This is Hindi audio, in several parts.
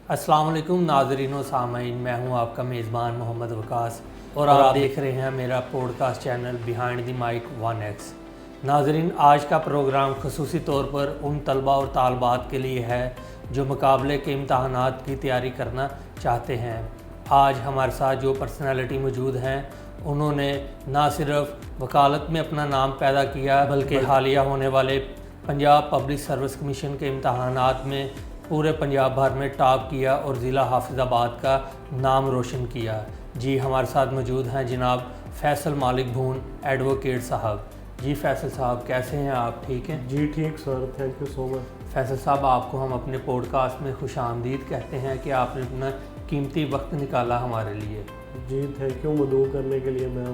अस्सलाम वालेकुम नाज़रीन व सामाईन, मैं हूं आपका मेज़बान मोहम्मद वकास और आप देख रहे हैं मेरा podcast channel behind the mic 1x। नाज़रीन, आज का प्रोग्राम ख़ुसूसी तौर पर उन तलबा और तालबात के लिए है जो मुकाबले के इम्तहानात की तैयारी करना चाहते हैं। आज हमारे साथ जो पर्सनैलिटी मौजूद हैं, उन्होंने ना सिर्फ वकालत में अपना नाम पैदा किया बल्कि हालिया होने वाले पंजाब पब्लिक सर्विस कमीशन के इम्तहानात में पूरे पंजाब भर में टॉप किया और ज़िला हाफिज़ाबाद का नाम रोशन किया। जी, हमारे साथ मौजूद हैं जनाब फैसल मालिक भून एडवोकेट साहब। जी फैसल साहब, कैसे हैं आप? ठीक हैं जी? ठीक sir, thank you so much. Faisal साहब, आपको हम अपने पॉडकास्ट में खुशामदीद कहते हैं कि आपने अपना कीमती वक्त निकाला हमारे लिए। जी थैंक यू, मदऊ करने के लिए मैं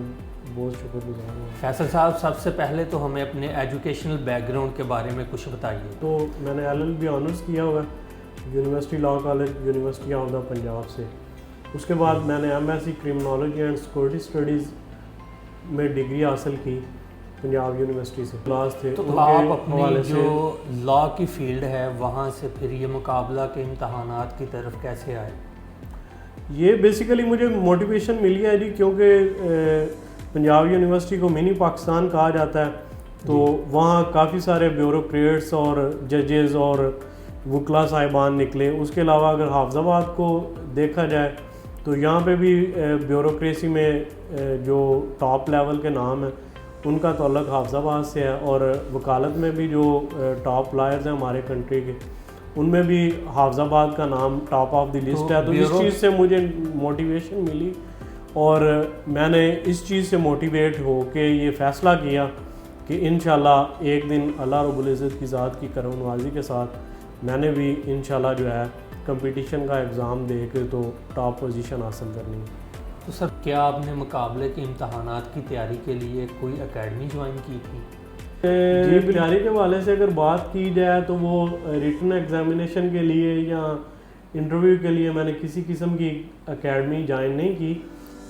बहुत शुक्रगुजार हूँ। फैसल साहब, सबसे पहले तो हमें अपने एजुकेशनल बैकग्राउंड के बारे में कुछ बताइए। तो मैंने LLB ऑनर्स किया हुआ है university law college, university of the Punjab से। उसके बाद मैंने MSc criminology and security studies में डिग्री हासिल की पंजाब यूनिवर्सिटी से। क्लास थे तो आप अपनी जो लॉ की फील्ड है वहाँ से फिर ये मुकाबला के इम्तहानात की तरफ कैसे आए? ये बेसिकली मुझे मोटिवेशन मिली है जी, क्योंकि पंजाब यूनिवर्सिटी को मिनी पाकिस्तान कहा जाता है। तो वहाँ काफ़ी सारे ब्यूरोक्रेट्स और जजेस और वकला साहिबान निकले। उसके अलावा अगर हाफिज़ाबाद को देखा जाए तो यहाँ पे भी ब्यूरोक्रेसी में जो टॉप लेवल के नाम हैं उनका तल्लुक़ हाफिज़ाबाद से है, और वकालत में भी जो टॉप लॉयर्स हैं हमारे कंट्री के, उनमें भी हाफिज़ाबाद का नाम टॉप ऑफ द लिस्ट है। तो इस चीज़ से मुझे मोटिवेशन मिली और मैंने इस चीज़ से मोटिवेट हो के ये फ़ैसला किया कि इंशाल्लाह एक दिन अल्लाह रब्बुल इज़्ज़त की ज़ात की करमनवाज़ी के साथ मैंने भी इंशाल्लाह जो है कंपटीशन का एग्ज़ाम दे के तो टॉप पोजीशन हासिल करनी है। तो सर, क्या आपने मुकाबले के इम्तहानात की तैयारी के लिए कोई एकेडमी ज्वाइन की थी? जी, तैयारी के हवाले से अगर बात की जाए तो वो रिटन एग्ज़ामिनेशन के लिए या इंटरव्यू के लिए मैंने किसी किस्म की एकेडमी ज्वाइन नहीं की।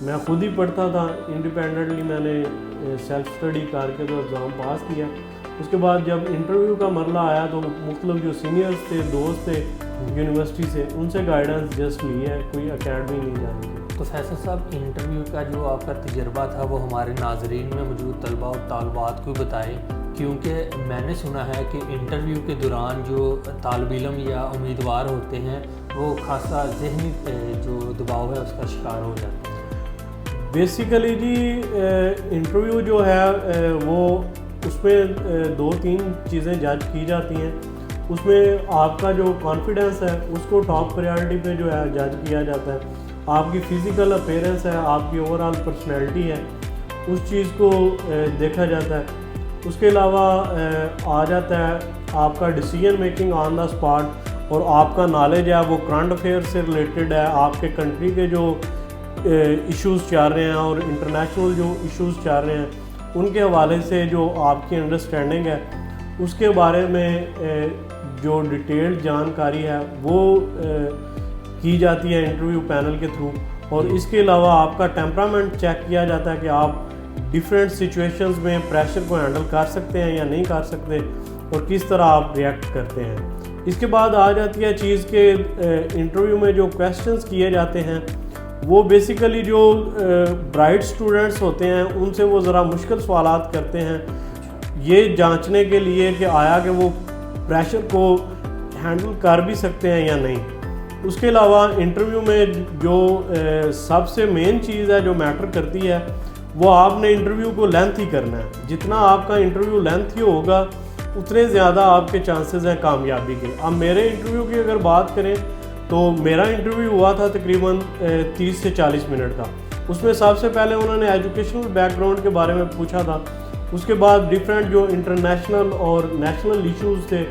मैं खुद ही पढ़ता था इंडिपेंडेंटली। मैंने सेल्फ स्टडी करके तो एग्ज़ाम पास किया। उसके बाद जब इंटरव्यू का मरला आया तो मुख्तलिफ जो सीनियर्स थे, दोस्त थे यूनिवर्सिटी से, उनसे गाइडेंस जस्ट ली है, कोई एकेडमी नहीं जानी थी। तो फैसल साहब, इंटरव्यू का जो आपका तजर्बा था वो हमारे नाजरीन में मौजूद तलबा और तालबात को बताएं, क्योंकि मैंने सुना है कि इंटरव्यू के दौरान जो तालिब इल्म या उम्मीदवार होते हैं वो खासा ज़हनी जो दबाव है उसका शिकार हो जाते हैं। बेसिकली जी इंटरव्यू जो है वो उसमें 2-3 चीज़ें जज की जाती हैं। उसमें आपका जो कॉन्फिडेंस है उसको टॉप प्रायोरिटी पे जो है जज किया जाता है। आपकी फ़िज़िकल अपीयरेंस है, आपकी ओवरऑल पर्सनैलिटी है, उस चीज़ को देखा जाता है। उसके अलावा आ जाता है आपका decision making on the spot, और आपका नॉलेज है वो करंट अफेयर से रिलेटेड है, आपके कंट्री के जो इश्यूज़ चल रहे हैं और इंटरनेशनल जो इश्यूज़ चल रहे हैं उनके हवाले से जो आपकी अंडरस्टैंडिंग है उसके बारे में जो डिटेल्ड जानकारी है वो की जाती है इंटरव्यू पैनल के थ्रू। और इसके अलावा आपका टेम्परामेंट चेक किया जाता है कि आप डिफरेंट सिचुएशंस में प्रेशर को हैंडल कर सकते हैं या नहीं कर सकते, और किस तरह आप रिएक्ट करते हैं। इसके बाद आ जाती है चीज़ के इंटरव्यू में जो क्वेश्चंस किए जाते हैं वो बेसिकली जो ब्राइट स्टूडेंट्स होते हैं उनसे वो ज़रा मुश्किल सवालात करते हैं, ये जांचने के लिए कि आया कि वो प्रेशर को हैंडल कर भी सकते हैं या नहीं। उसके अलावा इंटरव्यू में जो सबसे मेन चीज़ है जो मैटर करती है वो आपने इंटरव्यू को लेंथी करना है। जितना आपका इंटरव्यू लेंथी होगा उतने ज़्यादा आपके चांसेस हैं कामयाबी के। अब मेरे इंटरव्यू की अगर बात करें तो मेरा इंटरव्यू हुआ था तकरीबन 30 से 40 मिनट का। उसमें सबसे पहले उन्होंने एजुकेशनल बैकग्राउंड के बारे में पूछा था। उसके बाद डिफरेंट जो इंटरनेशनल और नेशनल इश्यूज़ थे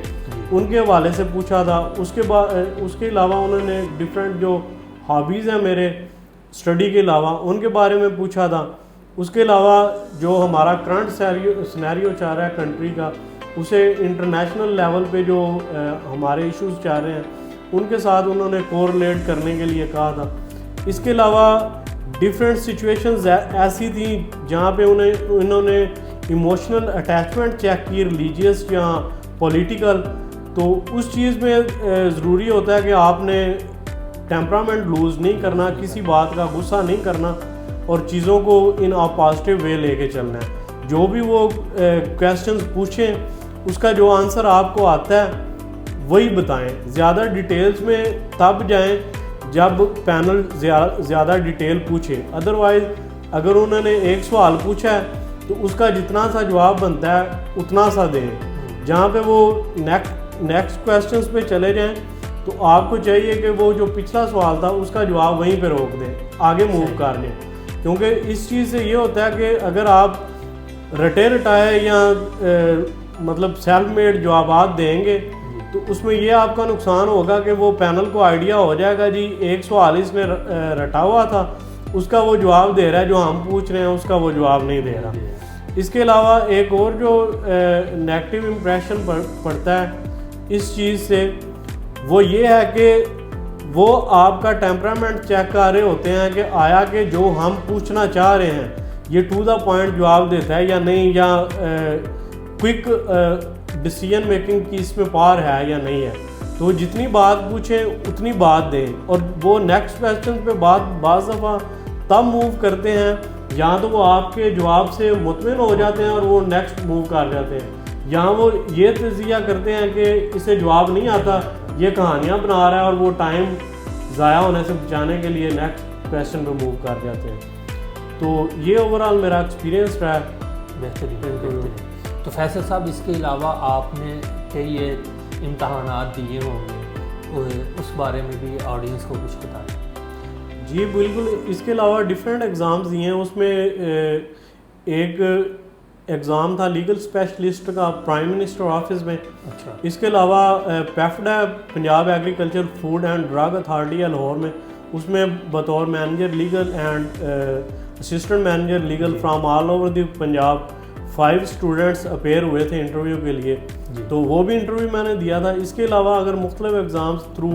उनके हवाले से पूछा था। उसके अलावा उन्होंने डिफरेंट जो हॉबीज़ हैं मेरे स्टडी के अलावा उनके बारे में पूछा था। उसके अलावा जो हमारा करंट सिनेरियो चल रहा है कंट्री का, उसे इंटरनेशनल लेवल पे जो हमारे इश्यूज़ चल रहे हैं उनके साथ उन्होंने कोरिलेट करने के लिए कहा था। इसके अलावा डिफरेंट सिचुएशंस ऐसी थी जहाँ पे उन्होंने इमोशनल अटैचमेंट चेक की, रिलीजियस या पॉलिटिकल। तो उस चीज़ में ज़रूरी होता है कि आपने टेम्परामेंट लूज़ नहीं करना, किसी बात का गुस्सा नहीं करना और चीज़ों को इन आप पॉजिटिव वे लेके चलना है। जो भी वो क्वेश्चंस पूछें उसका जो आंसर आपको आता है वही बताएं। ज़्यादा डिटेल्स में तब जाएं जब पैनल ज़्यादा डिटेल पूछे। अदरवाइज़ अगर उन्होंने एक सवाल पूछा है तो उसका जितना सा जवाब बनता है उतना सा दें। जहाँ पे वो नेक्स्ट क्वेश्चंस पे चले जाएं तो आपको चाहिए कि वो जो पिछला सवाल था उसका जवाब वहीं पे रोक दें, आगे मूव कर लें। क्योंकि इस चीज़ से ये होता है कि अगर आप रटे रटाए या मतलब सेल्फ मेड जवाब देंगे तो उसमें ये आपका नुकसान होगा कि वो पैनल को आइडिया हो जाएगा जी एक सवाल इसने रटा हुआ था, उसका वो जवाब दे रहा है, जो हम पूछ रहे हैं उसका वो जवाब नहीं दे रहा। इसके अलावा एक और जो नेगेटिव इम्प्रेशन पड़ता है इस चीज़ से वो ये है कि वो आपका टेम्परामेंट चेक कर रहे होते हैं कि आया कि जो हम पूछना चाह रहे हैं ये टू द पॉइंट जवाब देता है या नहीं, या क्विक डिसीजन मेकिंग की इसमें पावर है या नहीं है। तो जितनी बात पूछें उतनी बात दें और वो नेक्स्ट क्वेश्चन पे बाज़ दफ़ा तब मूव करते हैं या तो वो आपके जवाब से मुतमिन हो जाते हैं और वो नेक्स्ट मूव कर जाते हैं, या वो ये तजिया करते हैं कि इसे जवाब नहीं आता, ये कहानियाँ बना रहा है और वो टाइम ज़ाया होने से बचाने के लिए नेक्स्ट क्वेश्चन पे मूव कर जाते हैं। तो ये ओवरऑल मेरा एक्सपीरियंस रहा है। बेहतरीन। तो फैसल साहब इसके अलावा आपने कई ये इम्तहानात दिए होंगे, उस बारे में भी ऑडियंस को कुछ बताएं। जी बिल्कुल, इसके अलावा डिफरेंट एग्ज़ाम्स दिए हैं। उसमें एक एग्ज़ाम था लीगल स्पेशलिस्ट का प्राइम मिनिस्टर ऑफिस में। अच्छा। इसके अलावा PAFDA Punjab agriculture food and drug authority Lahore में, उसमें बतौर manager legal and assistant manager legal from all over the Punjab 5 students appear हुए थे इंटरव्यू के लिए, तो वो भी इंटरव्यू मैंने दिया था। इसके अलावा अगर मुख्तलिफ exams through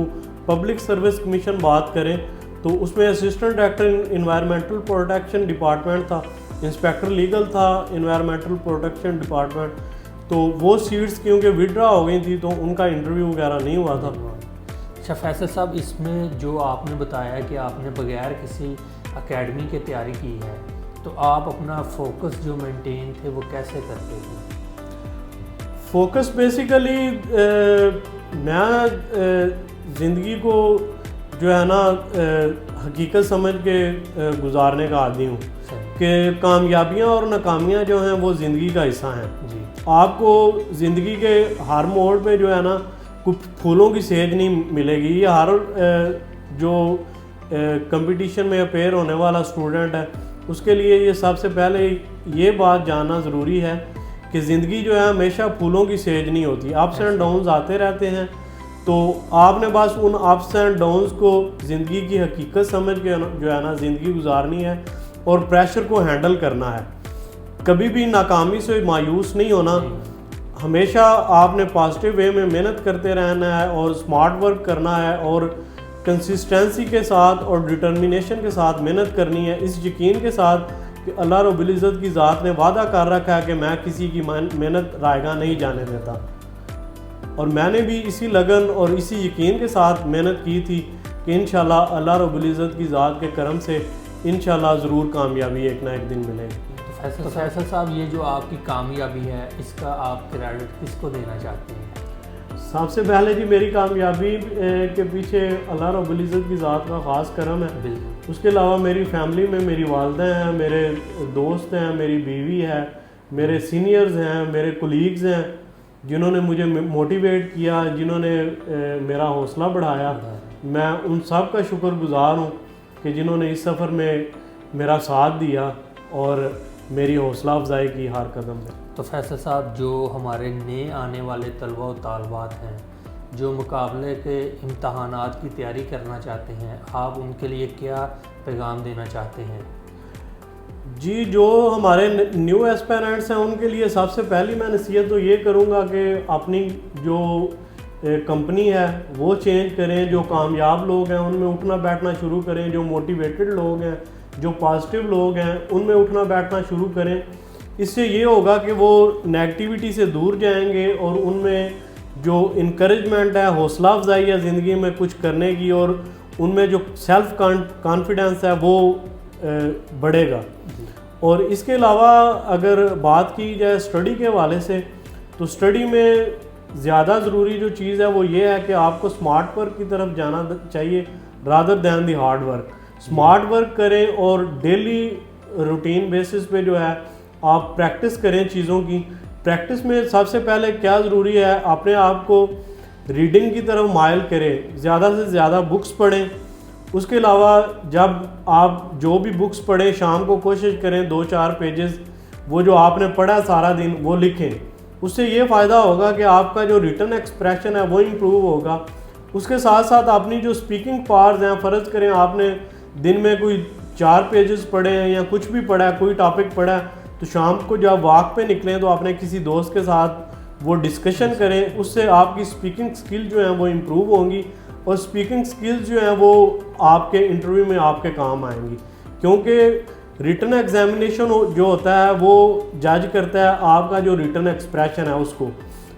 public service commission बात करें तो उसमें assistant director environmental protection department था, इंस्पेक्टर लीगल था इन्वायरमेंटल प्रोटेक्शन डिपार्टमेंट। तो वो सीट्स क्योंकि विड्रा हो गई थी तो उनका इंटरव्यू वगैरह नहीं हुआ था। अच्छा फैसल साहब, इसमें जो आपने बताया कि आपने बगैर किसी एकेडमी की तैयारी की है, तो आप अपना फोकस जो मेंटेन थे वो कैसे करते थे? फोकस बेसिकली मैं ज़िंदगी को जो है ना हकीकत समझ के गुजारने का आदी हूँ कि कामयाबियाँ और नाकामियाँ जो हैं वो ज़िंदगी का हिस्सा हैं जी। आपको ज़िंदगी के हर मोड़ पे जो है ना कुछ फूलों की सेज नहीं मिलेगी। ये हर जो कंपटीशन में अपेयर होने वाला स्टूडेंट है उसके लिए ये सबसे पहले ये बात जानना ज़रूरी है कि ज़िंदगी जो है हमेशा फूलों की सेज नहीं होती, अप्स एंड डाउन्स आते रहते हैं। तो आपने बस उन अप्स एंड डाउन्स को ज़िंदगी की हकीकत समझ के जो है ना ज़िंदगी गुजारनी है और प्रेशर को हैंडल करना है। कभी भी नाकामी से मायूस नहीं होना, हमेशा आपने पॉजिटिव वे में मेहनत करते रहना है और स्मार्ट वर्क करना है और कंसिस्टेंसी के साथ और डिटर्मिनेशन के साथ मेहनत करनी है, इस यकीन के साथ कि अल्लाह रब्बुल इज़्ज़त की ज़ात ने वादा कर रखा है कि मैं किसी की मेहनत रायगा नहीं जाने देता। और मैंने भी इसी लगन और इसी यकीन के साथ मेहनत की थी कि इंशाल्लाह अल्लाह रब्बुल इज़्ज़त की ज़ात के करम से इंशाल्लाह ज़रूर कामयाबी एक ना एक दिन मिलेगी। तो फैसल साहब, ये जो आपकी कामयाबी है इसका आप क्रेडिट किसको देना चाहते हैं? सबसे पहले जी मेरी कामयाबी के पीछे अल्लाह रब्बुल इज़्ज़त की ज़ात का ख़ास करम है। उसके अलावा मेरी फैमिली में मेरी वालदा हैं, मेरे दोस्त हैं, मेरी बीवी है, मेरे सीनियर्स हैं, मेरे कोलीग्स हैं जिन्होंने मुझे मोटिवेट किया, जिन्होंने मेरा हौसला बढ़ाया। मैं उन सब का शुक्रगुज़ार हूँ कि जिन्होंने इस सफ़र में मेरा साथ दिया और मेरी हौसला अफजाई की हर कदम पे। तो फैसल साहब, जो हमारे नए आने वाले तलबा और तालबात हैं जो मुकाबले के इम्तहानात की तैयारी करना चाहते हैं, आप उनके लिए क्या पैगाम देना चाहते हैं? जी, जो हमारे न्यू एस्पेरेंट्स हैं उनके लिए सबसे पहली मैं नसीहत तो ये करूँगा कि अपनी जो कंपनी है वो चेंज करें, जो कामयाब लोग हैं उनमें उठना बैठना शुरू करें, जो मोटिवेटेड लोग हैं, जो पॉजिटिव लोग हैं उनमें उठना बैठना शुरू करें। इससे ये होगा कि वो नेगेटिविटी से दूर जाएंगे और उनमें जो इनकरेजमेंट है, हौसला अफजाई है ज़िंदगी में कुछ करने की और उनमें जो सेल्फ कॉन्फिडेंस है वो बढ़ेगा। और इसके अलावा अगर बात की जाए स्टडी के हवाले से, तो स्टडी में ज़्यादा ज़रूरी जो चीज़ है वो ये है कि आपको स्मार्ट वर्क की तरफ जाना चाहिए rather than the hard work. Smart work करें और डेली रूटीन बेसिस पे जो है आप प्रैक्टिस करें चीज़ों की। प्रैक्टिस में सबसे पहले क्या ज़रूरी है, अपने आप को रीडिंग की तरफ माइल करें, ज़्यादा से ज़्यादा बुक्स पढ़ें। उसके अलावा जब आप जो भी बुक्स पढ़ें शाम को कोशिश करें 2-4 पेजेस वो जो आपने पढ़ा सारा दिन वो लिखें। उससे ये फ़ायदा होगा कि आपका जो रिटन एक्सप्रेशन है वो इम्प्रूव होगा। उसके साथ साथ अपनी जो स्पीकिंग पावर्स हैं, फ़र्ज़ करें आपने दिन में कोई 4 पेजेस पढ़े हैं या कुछ भी पढ़ा है, कोई टॉपिक पढ़ा है, तो शाम को जब वॉक पे निकलें तो अपने किसी दोस्त के साथ वो डिस्कशन करें। उससे आपकी स्पीकिंग स्किल जो है वो इम्प्रूव होंगी और स्पीकिंग स्किल्स जो हैं वो आपके इंटरव्यू में आपके काम आएंगी, क्योंकि रिटन एग्जामिनेशन जो होता है वो जज करता है आपका जो रिटन एक्सप्रेशन है उसको।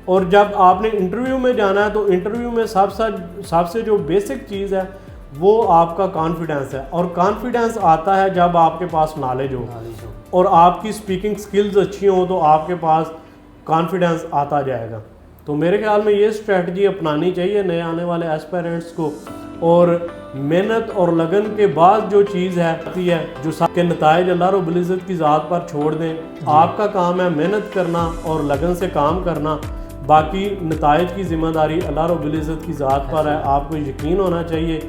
और जब आपने इंटरव्यू में जाना है तो इंटरव्यू में सबसे जो बेसिक चीज़ है वो आपका कॉन्फिडेंस है। और कॉन्फिडेंस आता है जब आपके पास नॉलेज हो और आपकी स्पीकिंग स्किल्स अच्छी हो तो आपके पास कॉन्फिडेंस आता जाएगा। तो मेरे ख्याल में ये स्ट्रेटजी अपनानी चाहिए नए आने वाले एस्पायरेंट्स को। और मेहनत और लगन के बाद जो चीज़ है जो सबके नताइज अल्लाह रब्बुल इज़्ज़त की ज़ात पर छोड़ दें। आपका काम है मेहनत करना और लगन से काम करना, बाकी नताइज की ज़िम्मेदारी अल्लाह रब्बुल इज़्ज़त की ज़ात पर है। आपको यकीन होना चाहिए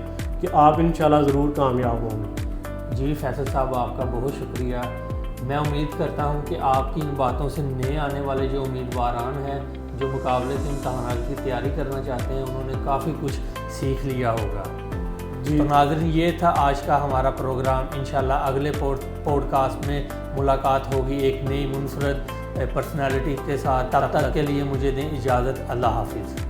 कि आप इंशाल्लाह ज़रूर कामयाब होंगे। जी फैसल साहब, आपका बहुत शुक्रिया। मैं उम्मीद करता हूं कि आपकी इन बातों से नए आने वाले जो उम्मीदवारान हैं जो मुकाबले के इम्तहानात की तैयारी करना चाहते हैं उन्होंने काफ़ी कुछ सीख लिया होगा। जी तो नाज़रीन, ये था आज का हमारा प्रोग्राम। इंशाल्लाह अगले पॉडकास्ट में मुलाकात होगी एक नई मुनफरद पर्सनालिटी के साथ। तब तक के लिए मुझे दें इजाज़त। अल्लाह हाफिज़।